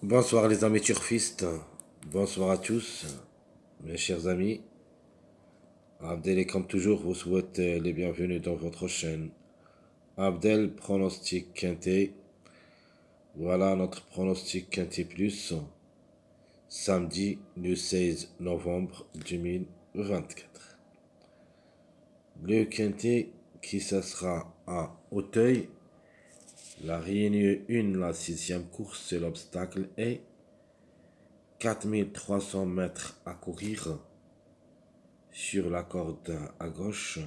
Bonsoir les amis turfistes, bonsoir à tous, mes chers amis. Abdel, comme toujours, vous souhaite les bienvenus dans votre chaîne. Abdel, pronostic quintet. Voilà notre pronostic quintet plus, samedi le 16 novembre 2024. Le quintet qui sera à Auteuil, la réunion 1, la sixième course, c'est l'obstacle est 4300 mètres à courir sur la corde à gauche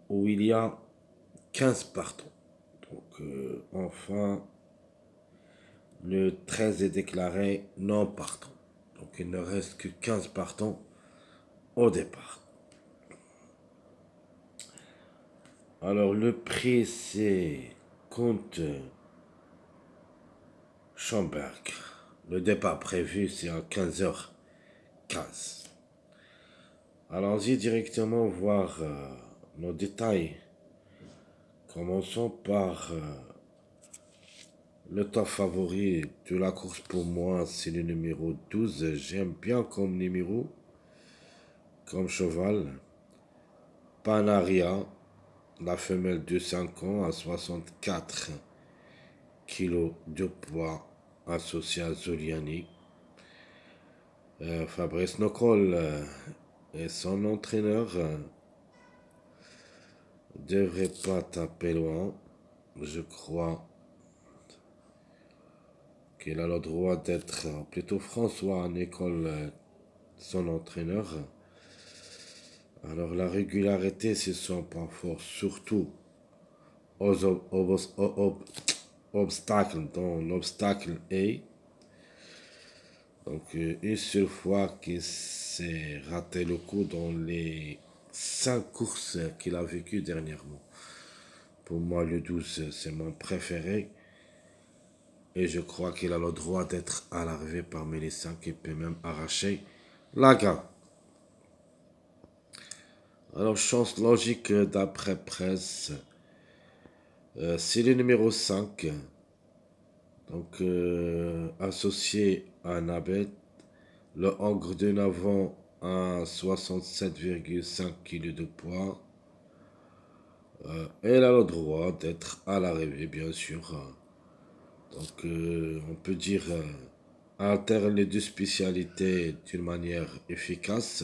où il y a 15 partants. Donc enfin, le 13 est déclaré non partant. Donc il ne reste que 15 partants au départ. Alors le prix c'est Comte Schomberg. Le départ prévu c'est à 15h15. Allons-y directement voir nos détails. Commençons par le top favori de la course pour moi, c'est le numéro 12. J'aime bien comme numéro, comme cheval. Panaria, la femelle de 5 ans à 64 kilos de poids associé à Zoliani. Fabrice Nocol et son entraîneur devrait pas taper loin. Je crois qu'il a le droit d'être plutôt François Nicole, son entraîneur. Alors la régularité, c'est son point fort, surtout aux obstacles, dans l'obstacle A. Donc une seule fois qu'il s'est raté le coup dans les 5 courses qu'il a vécues dernièrement. Pour moi, le 12, c'est mon préféré. Et je crois qu'il a le droit d'être à l'arrivée parmi les 5 et peut même arracher la gagne. Alors, chance logique d'après presse, c'est le numéro 5. Donc, associé à Nabet, le Hongre de Navon à 67,5 kg de poids. Elle a le droit d'être à l'arrivée, bien sûr. Donc, on peut dire alterne les deux spécialités d'une manière efficace.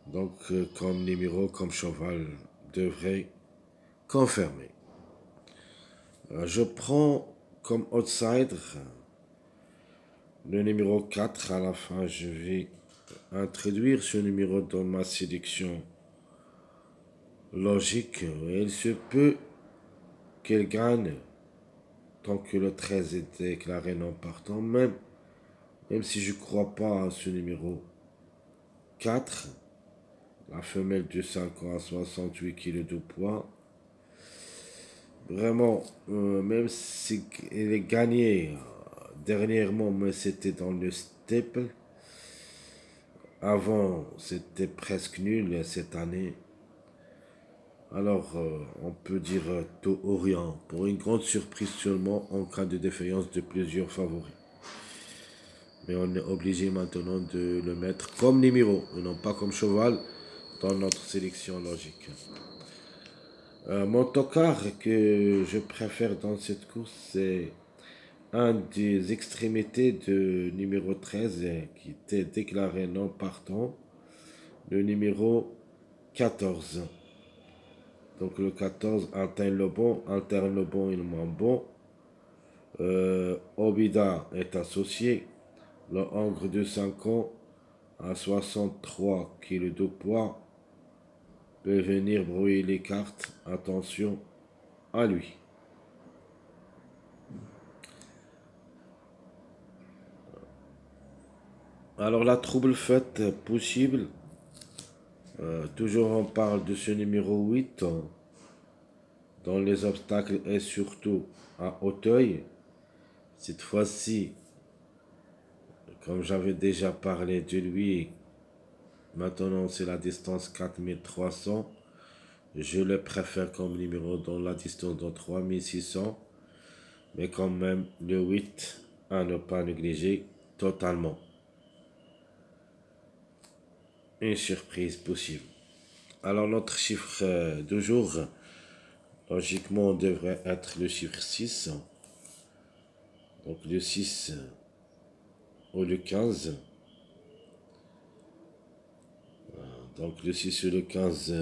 Donc, comme numéro, comme cheval, devrait confirmer. Je prends comme outsider le numéro 4. À la fin, je vais introduire ce numéro dans ma sélection logique. Il se peut qu'elle gagne tant que le 13 est déclaré non partant, même si je ne crois pas à ce numéro 4. La femelle de 5 ans à 68 kg de poids. Vraiment, même si elle est gagnée dernièrement, mais c'était dans le steeple. Avant, c'était presque nul cette année. Alors, on peut dire tout ou rien, pour une grande surprise seulement en cas de défaillance de plusieurs favoris. Mais on est obligé maintenant de le mettre comme numéro, et non pas comme cheval, dans notre sélection logique. Mon tocard que je préfère dans cette course, c'est un des extrémités de numéro 13 qui était déclaré non partant, le numéro 14. Donc le 14 alterne le bon et le moins bon. Obida est associé. Le Hongre de 5 ans à 63 kg de poids peut venir brouiller les cartes. Attention à lui. Alors la trouble faite possible. Toujours on parle de ce numéro 8 dans les obstacles et surtout à Auteuil. Cette fois-ci, comme j'avais déjà parlé de lui, maintenant c'est la distance 4300. Je le préfère comme numéro dans la distance de 3600. mais quand même le 8 à ne pas négliger totalement. Une surprise possible. Alors notre chiffre du jour, logiquement, devrait être le chiffre 6. Donc le 6 ou le 15. Donc le 6 ou le 15.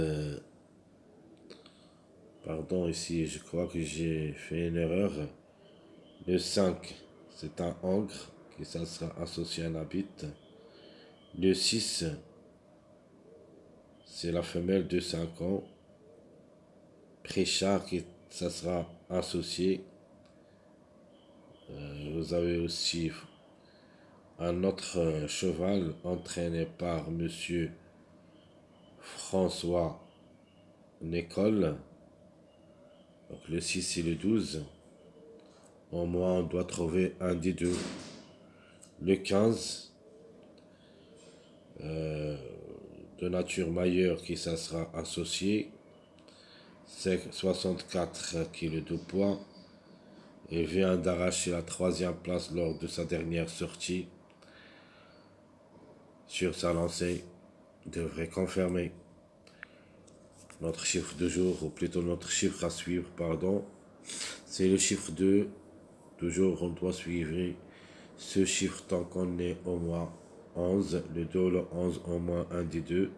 Pardon, ici je crois que j'ai fait une erreur. Le 5, c'est un encre qui ça sera associé à la bite. Le 6, c'est la femelle de 5 ans. Préchard qui ça sera associé. Vous avez aussi un autre cheval entraîné par monsieur François Nicole. Donc le 6 et le 12. Au moins on doit trouver un des deux. Le 15. De nature majeure qui ça sera associé. C'est 64 kg de poids. Il vient d'arracher la 3e place lors de sa dernière sortie. Sur sa lancée, devrait confirmer. Notre chiffre de jour, ou plutôt notre chiffre à suivre, pardon, c'est le chiffre 2. Toujours, on doit suivre ce chiffre tant qu'on est au moins 11. Le 2, le 11, au moins un des deux.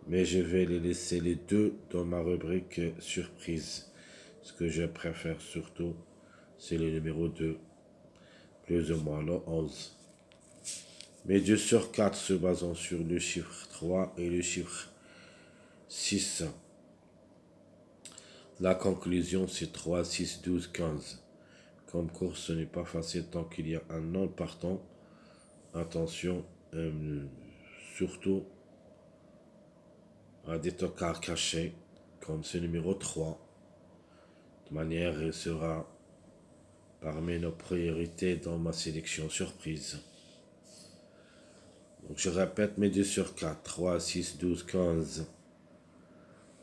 Mais je vais les laisser les deux dans ma rubrique surprise. Ce que je préfère surtout, c'est le numéro 2, plus ou moins le 11. Mais 2 sur 4 se basant sur le chiffre 3 et le chiffre 6. La conclusion, c'est 3, 6, 12, 15. Comme course, ce n'est pas facile tant qu'il y a un non partant. Attention, surtout à des tocards cachés, comme ce numéro 3. De manière, il sera parmi nos priorités dans ma sélection surprise. Donc je répète mes 2 sur 4, 3, 6, 12, 15.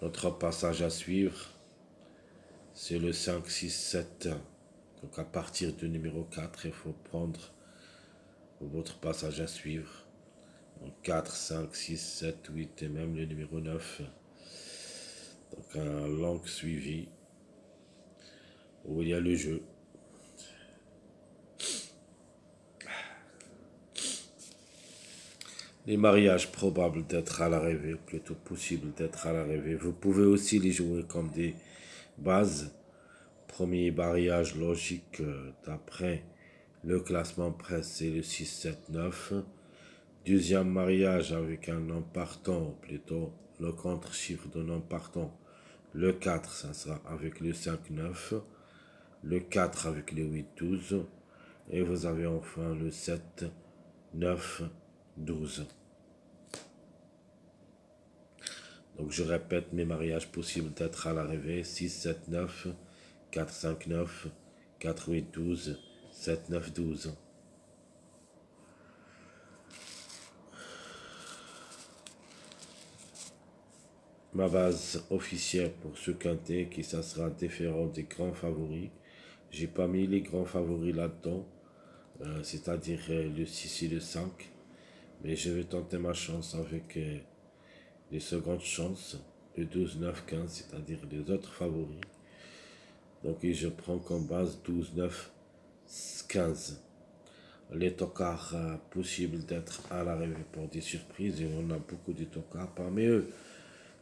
Notre passage à suivre, c'est le 5, 6, 7. Donc à partir du numéro 4, il faut prendre votre passage à suivre. Donc 4, 5, 6, 7, 8 et même le numéro 9. Donc un long suivi où il y a le jeu. Les mariages probables d'être à l'arrivée, plutôt possible d'être à l'arrivée. Vous pouvez aussi les jouer comme des bases. Premier mariage logique d'après le classement presse, c'est le 6, 7, 9. Deuxième mariage avec un non partant, plutôt le contre-chiffre de non partant. Le 4, ça sera avec le 5, 9. Le 4 avec le 8, 12. Et vous avez enfin le 7, 9, 12. Donc je répète mes mariages possibles d'être à l'arrivée. 6, 7, 9, 4, 5, 9, 4, 8, 12, 7, 9, 12. Ma base officielle pour ce quintet qui ça sera différent des grands favoris. J'ai pas mis les grands favoris là-dedans, c'est-à-dire le 6 et le 5. Mais je vais tenter ma chance avec les secondes chances, le 12, 9, 15, c'est-à-dire les autres favoris. Donc je prends comme base 12, 9, 15. Les tocards possibles d'être à l'arrivée pour des surprises, et on a beaucoup de tocards parmi eux.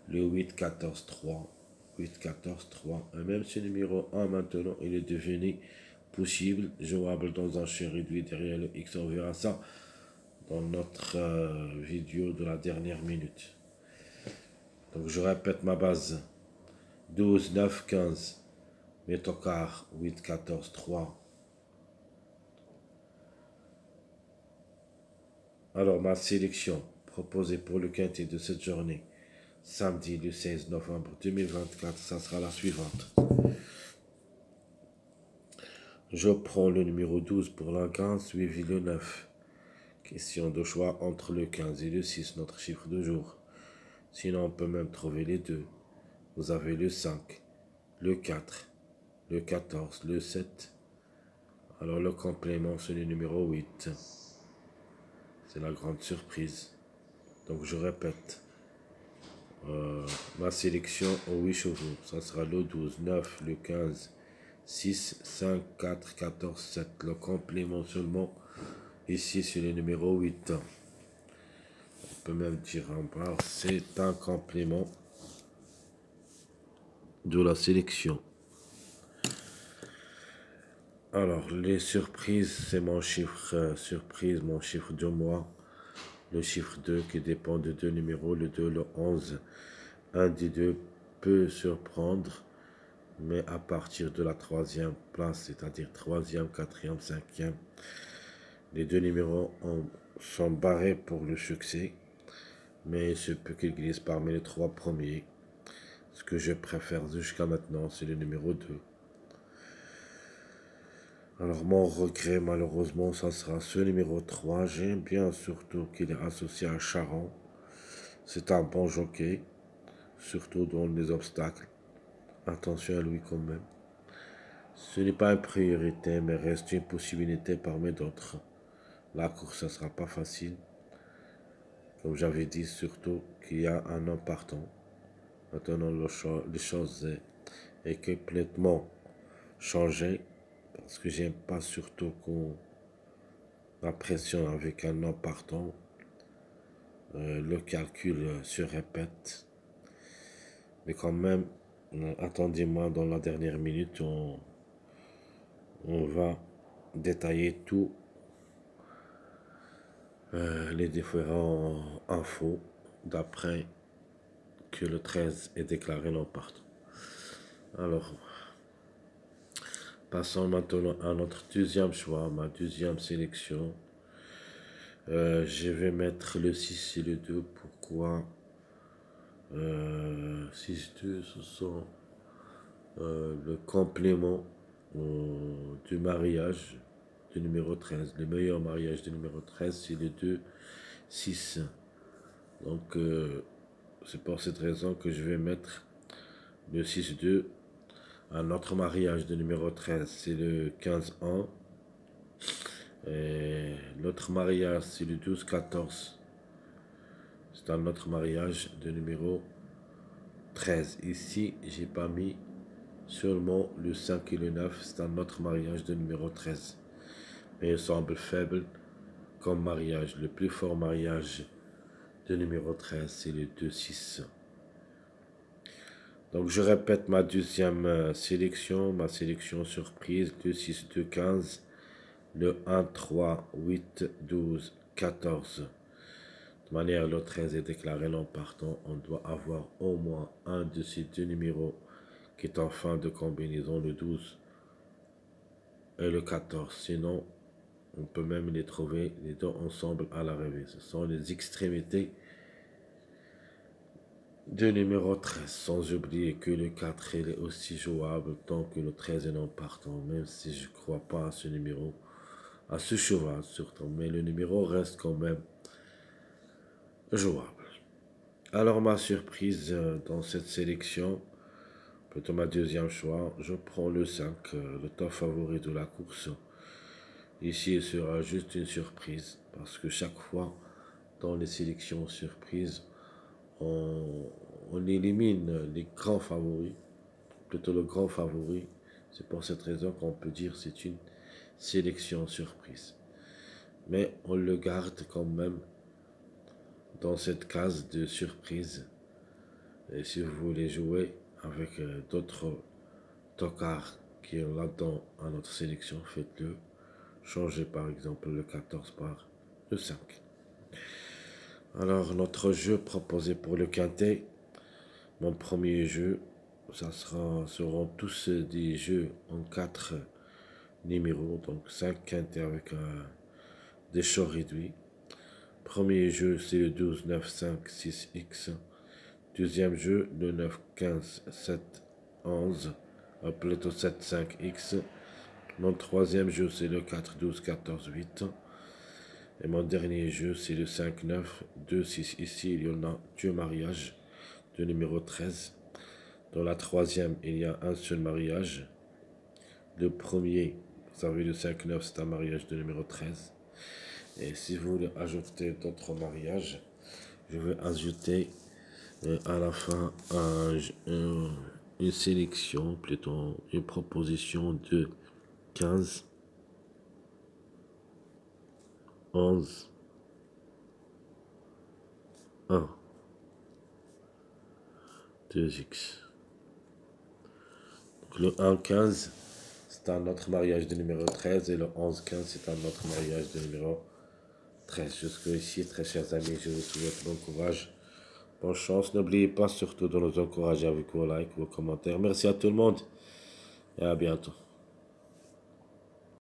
Le 8, 14, 3. 8, 14, 3. Et même ce numéro 1 maintenant, il est devenu possible, jouable dans un champ réduit derrière le X. On verra ça dans notre vidéo de la dernière minute. Donc je répète ma base. 12, 9, 15. Mes tocards, 8, 14, 3. Alors ma sélection proposée pour le quintet de cette journée, samedi le 16 novembre 2024, ça sera la suivante. Je prends le numéro 12 pour la 15, suivi le 9. Question de choix entre le 15 et le 6, notre chiffre de jour. Sinon, on peut même trouver les deux. Vous avez le 5, le 4, le 14, le 7. Alors le complément, c'est le numéro 8. C'est la grande surprise. Donc je répète. Ma sélection aux 8 chevaux. Ça sera le 12, 9, le 15, 6, 5, 4, 14, 7. Le complément seulement. Ici, c'est le numéro 8. On peut même dire en bas, c'est un complément de la sélection. Alors, les surprises, c'est mon chiffre surprise, mon chiffre de mois. Le chiffre 2 qui dépend de deux numéros, le 2, le 11. Un des deux peut surprendre, mais à partir de la troisième place, c'est-à-dire troisième, quatrième, cinquième, les deux numéros sont barrés pour le succès, mais il se peut qu'ils glissent parmi les trois premiers. Ce que je préfère jusqu'à maintenant, c'est le numéro 2. Alors mon regret, malheureusement, ça sera ce numéro 3. J'aime bien surtout qu'il est associé à Charon. C'est un bon jockey, surtout dans les obstacles. Attention à lui quand même. Ce n'est pas une priorité, mais reste une possibilité parmi d'autres. La course, ça ne sera pas facile. Comme j'avais dit, surtout qu'il y a un homme partant. Maintenant, les choses est complètement changé. Parce que j'aime pas surtout qu'on la pression avec un homme partant. Le calcul se répète. Mais quand même, attendez-moi dans la dernière minute, on va détailler tout les différents infos d'après que le 13 est déclaré non partant. Alors, passons maintenant à notre deuxième choix, ma deuxième sélection. Je vais mettre le 6 et le 2. Pourquoi 6-2, ce sont le complément du mariage du numéro 13. Le meilleur mariage du numéro 13, c'est le 2-6. Donc, c'est pour cette raison que je vais mettre le 6-2. Un autre mariage de numéro 13, c'est le 15-1. Et l'autre mariage, c'est le 12-14. C'est un autre mariage de numéro 13. Ici, j'ai pas mis seulement le 5 et le 9. C'est un autre mariage de numéro 13. Mais il semble faible comme mariage. Le plus fort mariage de numéro 13, c'est le 2-6. Donc, je répète ma deuxième sélection, ma sélection surprise, 2-6, 2-15, le 1, 3, 8, 12, 14. De manière, le 13 est déclaré non partant. On doit avoir au moins un de ces deux numéros qui est en fin de combinaison, le 12 et le 14. Sinon, on peut même les trouver les deux ensemble à l'arrivée. Ce sont les extrémités de numéro 13, sans oublier que le 4 il est aussi jouable tant que le 13 est non partant, même si je ne crois pas à ce numéro, à ce cheval surtout, mais le numéro reste quand même jouable. Alors ma surprise dans cette sélection, plutôt ma deuxième choix, je prends le 5, le top favori de la course. Ici, il sera juste une surprise, parce que chaque fois, dans les sélections surprises, on élimine les grands favoris, plutôt le grand favori. C'est pour cette raison qu'on peut dire que c'est une sélection surprise. Mais on le garde quand même dans cette case de surprise. Et si vous voulez jouer avec d'autres tocards qui ont là-dedans à notre sélection, faites-le. Changez par exemple le 14 par le 5. Alors, notre jeu proposé pour le quintet, mon premier jeu, seront tous des jeux en 4 numéros, donc 5 quintets avec des choix réduits. Premier jeu, c'est le 12, 9, 5, 6, X. Deuxième jeu, le 9, 15, 7, 11, plutôt 7, 5, X. Mon troisième jeu, c'est le 4, 12, 14, 8. Et mon dernier jeu, c'est le 5, 9, 2, 6. Ici, il y en a deux mariages de numéro 13. Dans la troisième, il y a un seul mariage. Le premier, vous savez, le 5-9, c'est un mariage de numéro 13. Et si vous voulez ajouter d'autres mariages, je vais ajouter à la fin une sélection, plutôt une proposition de 15, 11, 1, 2x. Donc le 1-15, c'est un autre mariage de numéro 13 et le 11-15, c'est un autre mariage de numéro 13. Jusqu'ici, très chers amis, je vous souhaite bon courage, bonne chance. N'oubliez pas surtout de nous encourager avec vos likes, vos commentaires. Merci à tout le monde et à bientôt.